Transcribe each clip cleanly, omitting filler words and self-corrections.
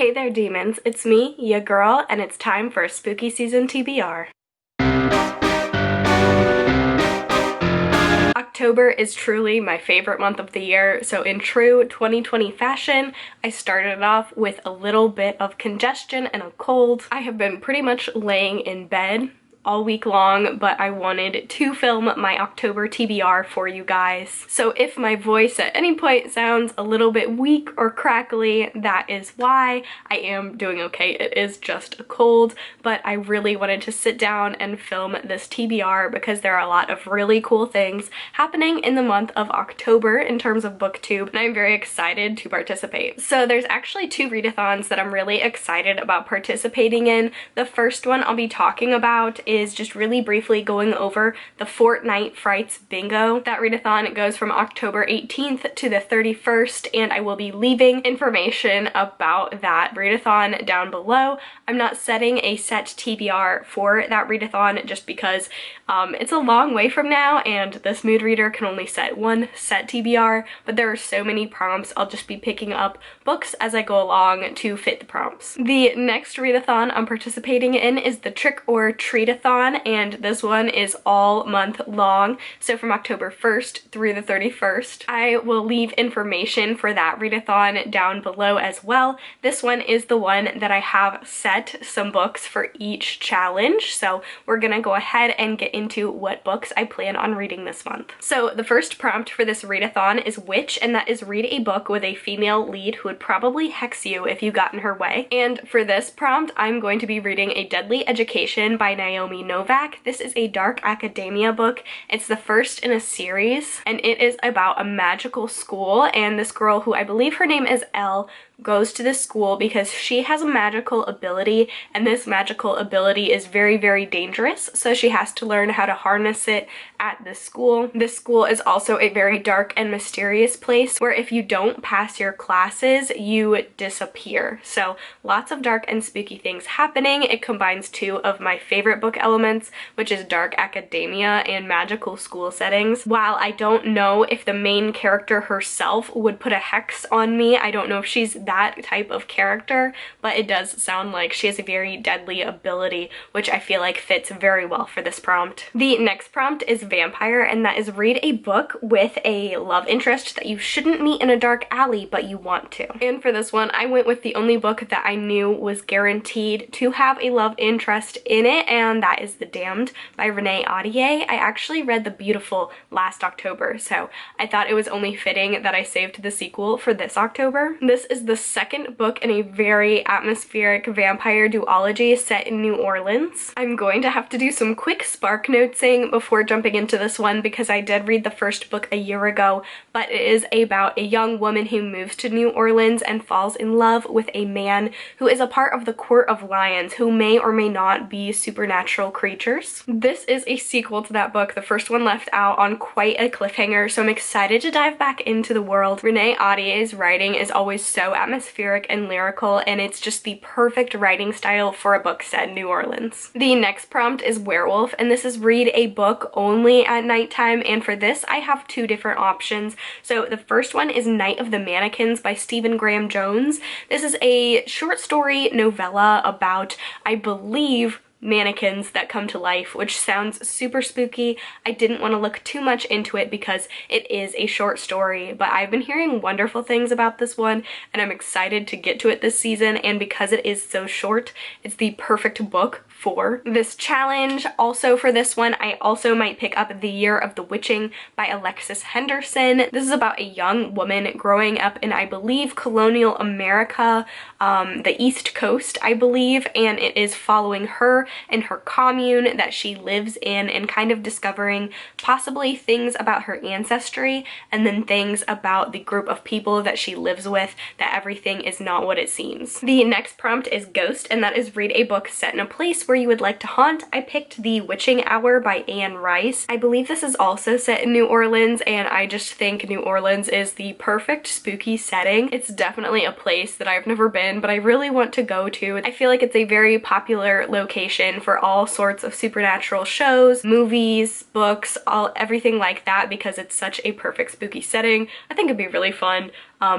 Hey there, demons. It's me, ya girl, and it's time for a spooky season TBR. October is truly my favorite month of the year, so in true 2020 fashion, I started off with a little bit of congestion and a cold. I have been pretty much laying in bed all week long, but I wanted to film my October TBR for you guys. So if my voice at any point sounds a little bit weak or crackly, that is why. I am doing okay. It is just a cold, but I really wanted to sit down and film this TBR because there are a lot of really cool things happening in the month of October in terms of booktube, and I'm very excited to participate. So there's actually two readathons that I'm really excited about participating in. The first one I'll be talking about is just really briefly going over the Fortnight Frights bingo. That readathon goes from October 18th to the 31st, and I will be leaving information about that readathon down below. I'm not setting a set TBR for that readathon just because it's a long way from now, and this mood reader can only set one set TBR, but there are so many prompts, I'll just be picking up books as I go along to fit the prompts. The next readathon I'm participating in is the Trick or Treat-A-Thon, and this one is all month long, so from October 1st through the 31st. I will leave information for that readathon down below as well. This one is the one that I have set some books for each challenge, so we're gonna go ahead and get into what books I plan on reading this month. So the first prompt for this readathon is Witch, and that is read a book with a female lead who would probably hex you if you got in her way. And for this prompt, I'm going to be reading A Deadly Education by Naomi Novak. This is a dark academia book. It's the first in a series, and it is about a magical school, and this girl, who I believe her name is Elle, goes to this school because she has a magical ability, and this magical ability is very, very dangerous, so she has to learn how to harness it at this school. This school is also a very dark and mysterious place where if you don't pass your classes, you disappear. So lots of dark and spooky things happening. It combines two of my favorite book elements, which is dark academia and magical school settings. While I don't know if the main character herself would put a hex on me, I don't know if she's that type of character, but it does sound like she has a very deadly ability, which I feel like fits very well for this prompt. The next prompt is Vampire, and that is read a book with a love interest that you shouldn't meet in a dark alley, but you want to. And for this one, I went with the only book that I knew was guaranteed to have a love interest in it, and that is The Damned by Renee, Addie. I actually read The Beautiful last October, so I thought it was only fitting that I saved the sequel for this October. This is the second book in a very atmospheric vampire duology set in New Orleans. I'm going to have to do some quick spark notesing before jumping into this one because I did read the first book a year ago, but it is about a young woman who moves to New Orleans and falls in love with a man who is a part of the Court of Lions, who may or may not be supernatural creatures. This is a sequel to that book. The first one left out on quite a cliffhanger, so I'm excited to dive back into the world. Renee Audieh's writing is always so atmospheric and lyrical, and it's just the perfect writing style for a book set in New Orleans. The next prompt is Werewolf, and this is read a book only at nighttime, and for this I have two different options. So the first one is Night of the Mannequins by Stephen Graham Jones. This is a short story novella about, I believe, mannequins that come to life, which sounds super spooky. I didn't want to look too much into it because it is a short story, but I've been hearing wonderful things about this one, and I'm excited to get to it this season, and because it is so short, it's the perfect book for this challenge. Also for this one, I also might pick up The Year of the Witching by Alexis Henderson. This is about a young woman growing up in, I believe, colonial America, the East Coast, I believe, and it is following her and her commune that she lives in and kind of discovering possibly things about her ancestry and then things about the group of people that she lives with, that everything is not what it seems. The next prompt is Ghost, and that is read a book set in a place where you would like to haunt. I picked The Witching Hour by Anne Rice. I believe this is also set in New Orleans, and I just think New Orleans is the perfect spooky setting. It's definitely a place that I've never been, but I really want to go to. I feel like it's a very popular location for all sorts of supernatural shows, movies, books, everything like that, because it's such a perfect spooky setting. I think it'd be really fun.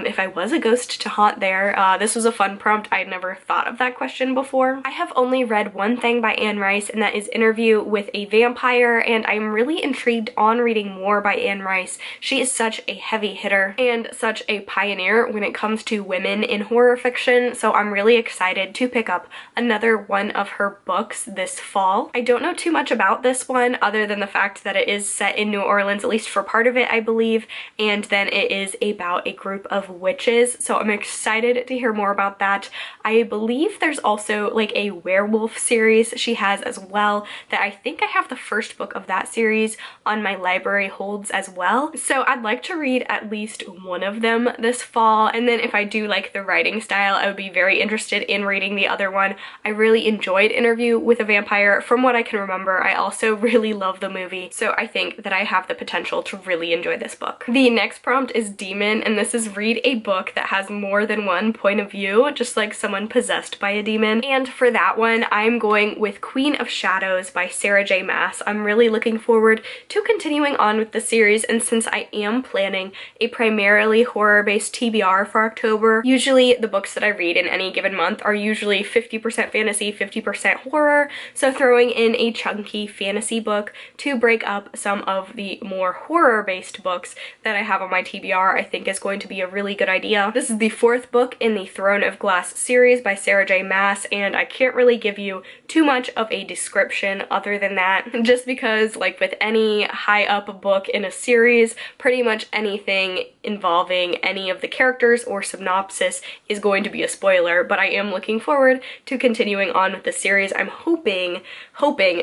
if I was a ghost to haunt there. This was a fun prompt. I had never thought of that question before. I have only read one thing by Anne Rice, and that is Interview with a Vampire, and I'm really intrigued on reading more by Anne Rice. She is such a heavy hitter and such a pioneer when it comes to women in horror fiction, so I'm really excited to pick up another one of her books this fall. I don't know too much about this one other than the fact that it is set in New Orleans, at least for part of it, I believe, and then it is about a group of witches, so I'm excited to hear more about that. I believe there's also like a werewolf series she has as well that I think I have the first book of that series on my library holds as well, so I'd like to read at least one of them this fall, and then if I do like the writing style, I would be very interested in reading the other one. I really enjoyed Interview with a Vampire from what I can remember. I also really love the movie, so I think that I have the potential to really enjoy this book. The next prompt is Demon, and this is read a book that has more than one point of view, just like someone possessed by a demon. And for that one, I'm going with Queen of Shadows by Sarah J. Maas. I'm really looking forward to continuing on with the series, and since I am planning a primarily horror-based TBR for October, usually the books that I read in any given month are usually 50% fantasy, 50% horror, so throwing in a chunky fantasy book to break up some of the more horror-based books that I have on my TBR I think is going to be a really good idea. This is the fourth book in the Throne of Glass series by Sarah J. Maas, and I can't really give you too much of a description other than that, just because like with any high up book in a series, pretty much anything involving any of the characters or synopsis is going to be a spoiler, but I am looking forward to continuing on with the series. I'm hoping,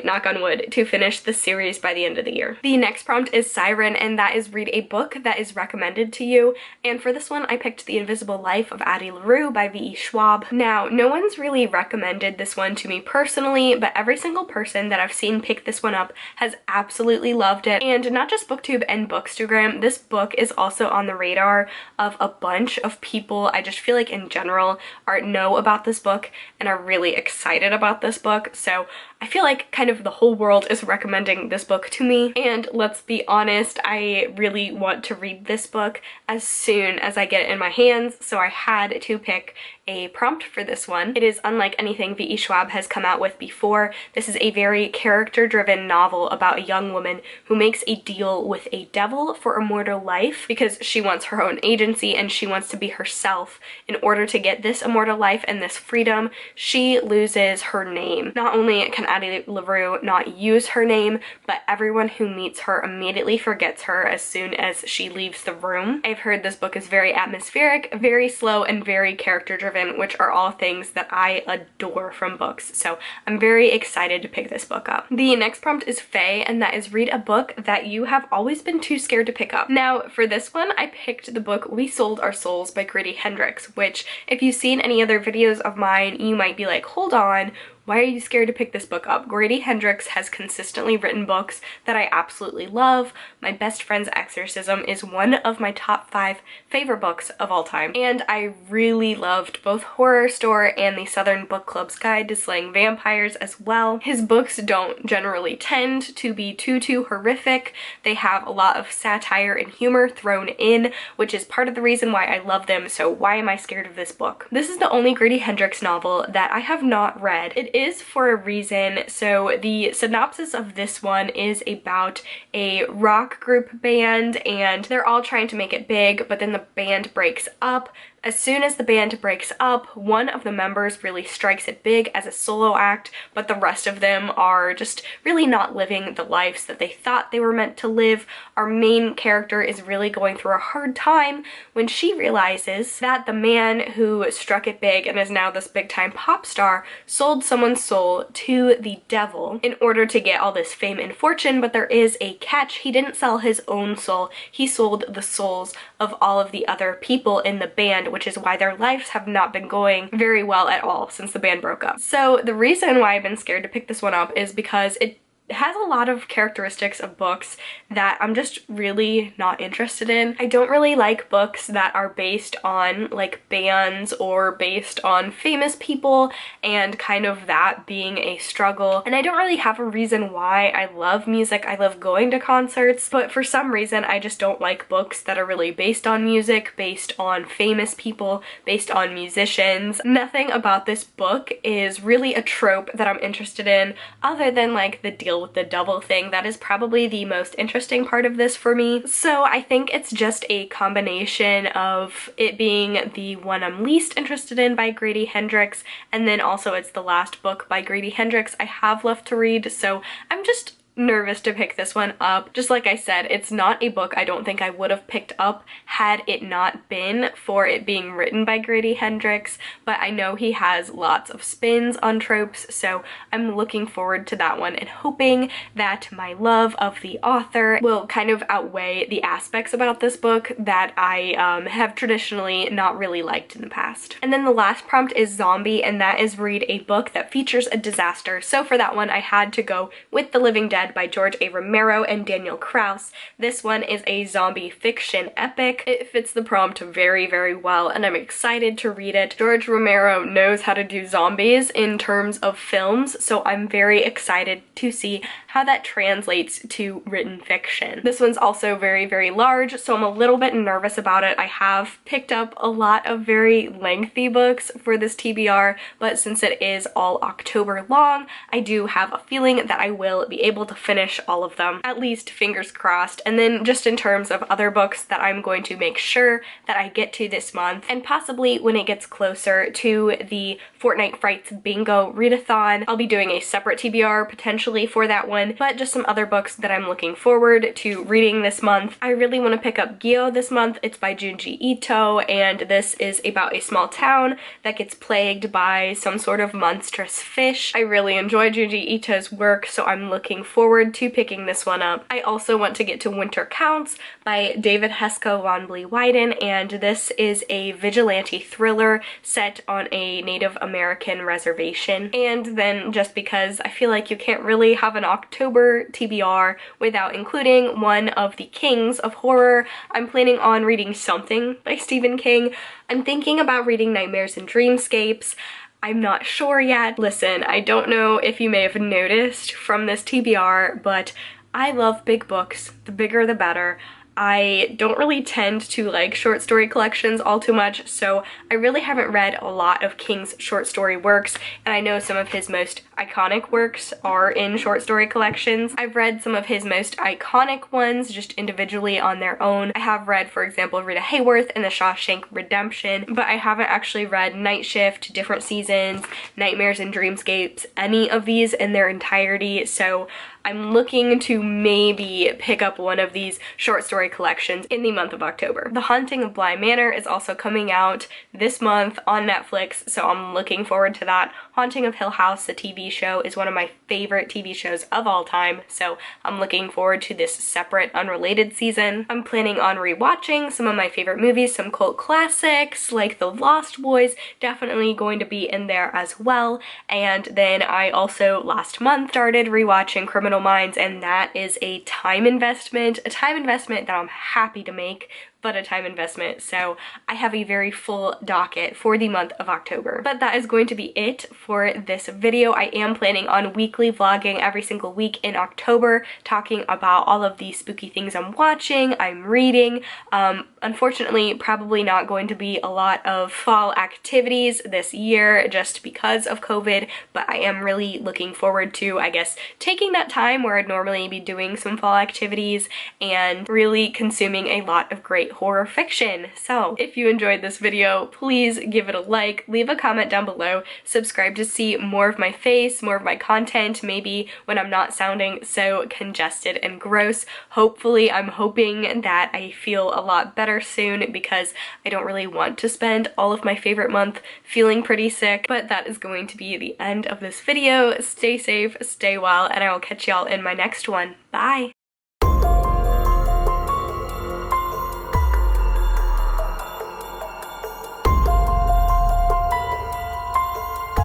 knock on wood, to finish the series by the end of the year. The next prompt is Siren, and that is read a book that is recommended to you, and for this one I picked The Invisible Life of Addie LaRue by V.E. Schwab. Now, no one's really recommended this one to me personally, but every single person that I've seen pick this one up has absolutely loved it, and not just BookTube and Bookstagram, this book is also on the radar of a bunch of people I just feel like in general know about this book and are really excited about this book, so I feel like kind of the whole world is recommending this book to me, and let's be honest, I really want to read this book as soon as I get it in my hands, so I had to pick a prompt for this one. It is unlike anything V.E. Schwab has come out with before. This is a very character-driven novel about a young woman who makes a deal with a devil for immortal life because she wants her own agency and she wants to be herself. In order to get this immortal life and this freedom, she loses her name. Not only can Addie LaRue not use her name, but everyone who meets her immediately forgets her as soon as she leaves the room. I've heard this book is very atmospheric, very slow, and very character-driven, which are all things that I adore from books, so I'm very excited to pick this book up. The next prompt is Faye, and that is read a book that you have always been too scared to pick up. Now, for this one, I picked the book We Sold Our Souls by Grady Hendrix, which if you've seen any other videos of mine, you might be like, hold on, why are you scared to pick this book up? Grady Hendrix has consistently written books that I absolutely love. My Best Friend's Exorcism is one of my top 5 favorite books of all time, and I really loved both Horror Store and the Southern Book Club's Guide to Slaying Vampires as well. His books don't generally tend to be too horrific. They have a lot of satire and humor thrown in, which is part of the reason why I love them, so why am I scared of this book? This is the only Grady Hendrix novel that I have not read. It is for a reason. So the synopsis of this one is about a rock group band, and they're all trying to make it big, but then the band breaks up. As soon as the band breaks up, one of the members really strikes it big as a solo act, but the rest of them are just really not living the lives that they thought they were meant to live. Our main character is really going through a hard time when she realizes that the man who struck it big and is now this big-time pop star sold someone's soul to the devil in order to get all this fame and fortune, but there is a catch. He didn't sell his own soul. He sold the souls of all of the other people in the band, which is why their lives have not been going very well at all since the band broke up. So the reason why I've been scared to pick this one up is because it has a lot of characteristics of books that I'm just really not interested in. I don't really like books that are based on like bands or based on famous people and kind of that being a struggle. And I don't really have a reason why. I love music, I love going to concerts, but for some reason I just don't like books that are really based on music, based on famous people, based on musicians. Nothing about this book is really a trope that I'm interested in other than like the deal with the devil thing. That is probably the most interesting part of this for me. So I think it's just a combination of it being the one I'm least interested in by Grady Hendrix, and then also it's the last book by Grady Hendrix I have left to read, so I'm just nervous to pick this one up. Just like I said, it's not a book I don't think I would have picked up had it not been for it being written by Grady Hendrix, but I know he has lots of spins on tropes, so I'm looking forward to that one and hoping that my love of the author will kind of outweigh the aspects about this book that I have traditionally not really liked in the past. And then the last prompt is zombie, and that is read a book that features a disaster. So for that one I had to go with The Living Dead by George A. Romero and Daniel Kraus. This one is a zombie fiction epic. It fits the prompt very, very well, and I'm excited to read it. George Romero knows how to do zombies in terms of films, so I'm very excited to see how that translates to written fiction. This one's also very, very large, so I'm a little bit nervous about it. I have picked up a lot of very lengthy books for this TBR, but since it is all October long, I do have a feeling that I will be able to finish all of them, at least fingers crossed. And then just in terms of other books that I'm going to make sure that I get to this month, and possibly when it gets closer to the Fortnight Frights Bingo Readathon, I'll be doing a separate TBR potentially for that one, but just some other books that I'm looking forward to reading this month. I really want to pick up Gyo this month. It's by Junji Ito, and this is about a small town that gets plagued by some sort of monstrous fish. I really enjoy Junji Ito's work, so I'm looking forward to picking this one up. I also want to get to Winter Counts by David Hesko von Bleewyden, and this is a vigilante thriller set on a Native American reservation. And then just because I feel like you can't really have an October TBR without including one of the kings of horror, I'm planning on reading something by Stephen King. I'm thinking about reading Nightmares and Dreamscapes. I'm not sure yet. Listen, I don't know if you may have noticed from this TBR, but I love big books. The bigger the better. I don't really tend to like short story collections all too much, so I really haven't read a lot of King's short story works, and I know some of his most iconic works are in short story collections. I've read some of his most iconic ones just individually on their own. I have read, for example, Rita Hayworth and The Shawshank Redemption, but I haven't actually read Night Shift, Different Seasons, Nightmares and Dreamscapes, any of these in their entirety, so I'm looking to maybe pick up one of these short story collections in the month of October. The Haunting of Bly Manor is also coming out this month on Netflix, so I'm looking forward to that. Haunting of Hill House, the TV show, is one of my favorite TV shows of all time, so I'm looking forward to this separate, unrelated season. I'm planning on rewatching some of my favorite movies, some cult classics like The Lost Boys, definitely going to be in there as well. And then I also last month started rewatching Criminal Minds, and that is a time investment that I'm happy to make, but a time investment. So I have a very full docket for the month of October. But that is going to be it for this video. I am planning on weekly vlogging every single week in October, talking about all of the spooky things I'm watching, I'm reading. Unfortunately, probably not going to be a lot of fall activities this year just because of COVID, but I am really looking forward to, I guess, taking that time where I'd normally be doing some fall activities and really consuming a lot of great horror fiction. So if you enjoyed this video, please give it a like, leave a comment down below, subscribe to see more of my face, more of my content, maybe when I'm not sounding so congested and gross. Hopefully, I'm hoping that I feel a lot better soon because I don't really want to spend all of my favorite month feeling pretty sick, but that is going to be the end of this video. Stay safe, stay well, and I will catch y'all in my next one. Bye!